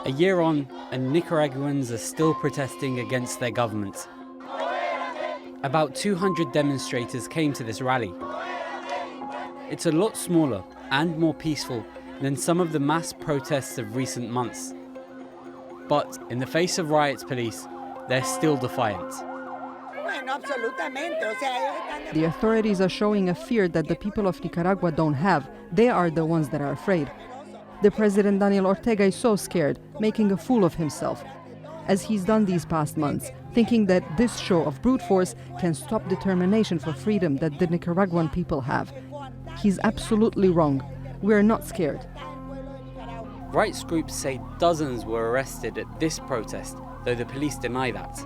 A year on, and Nicaraguans are still protesting against their government. About 200 demonstrators came to this rally. It's a lot smaller and more peaceful than some of the mass protests of recent months. But in the face of riot police, they're still defiant. The authorities are showing a fear that the people of Nicaragua don't have. They are the ones that are afraid. The President Daniel Ortega is so scared, making a fool of himself, as he's done these past months, thinking that this show of brute force can stop determination for freedom that the Nicaraguan people have. He's absolutely wrong. We're not scared. Rights groups say dozens were arrested at this protest, though the police deny that.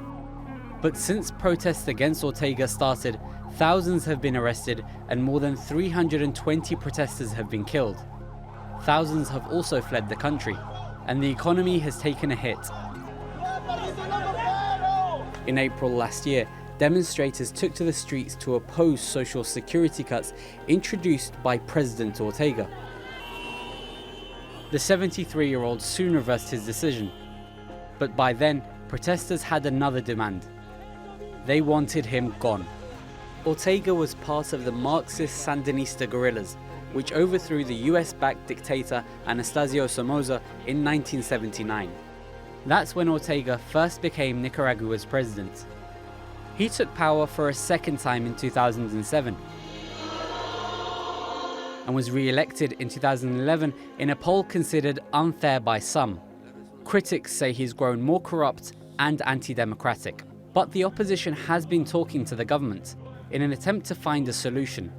But since protests against Ortega started, thousands have been arrested and more than 320 protesters have been killed. Thousands have also fled the country, and the economy has taken a hit. In April last year, demonstrators took to the streets to oppose social security cuts introduced by President Ortega. The 73-year-old soon reversed his decision, but by then, protesters had another demand. They wanted him gone. Ortega was part of the Marxist Sandinista guerrillas, which overthrew the US-backed dictator Anastasio Somoza in 1979. That's when Ortega first became Nicaragua's president. He took power for a second time in 2007 and was re-elected in 2011 in a poll considered unfair by some. Critics say he's grown more corrupt and anti-democratic. But the opposition has been talking to the government in an attempt to find a solution.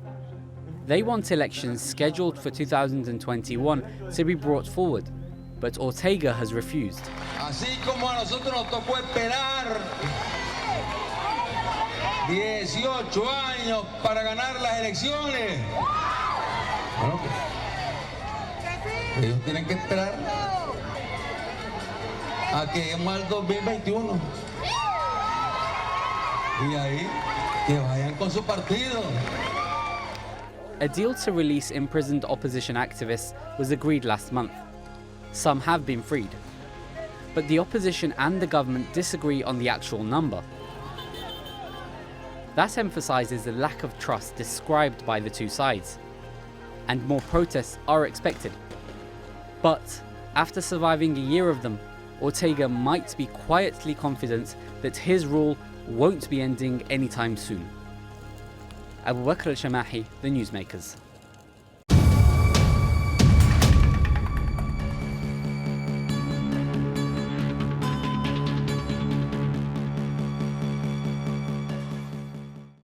They want elections scheduled for 2021 to be brought forward, but Ortega has refused. Así como a nosotros nos tocó esperar 18 años para ganar las elecciones. Bueno, pues, ellos tienen que esperar a que lleguemos al 2021. Y ahí, que vayan con su partido. A deal to release imprisoned opposition activists was agreed last month. Some have been freed. But the opposition and the government disagree on the actual number. That emphasizes the lack of trust described by the two sides. And more protests are expected. But after surviving a year of them, Ortega might be quietly confident that his rule won't be ending anytime soon. Abu Bakr al-Shamahi, The Newsmakers.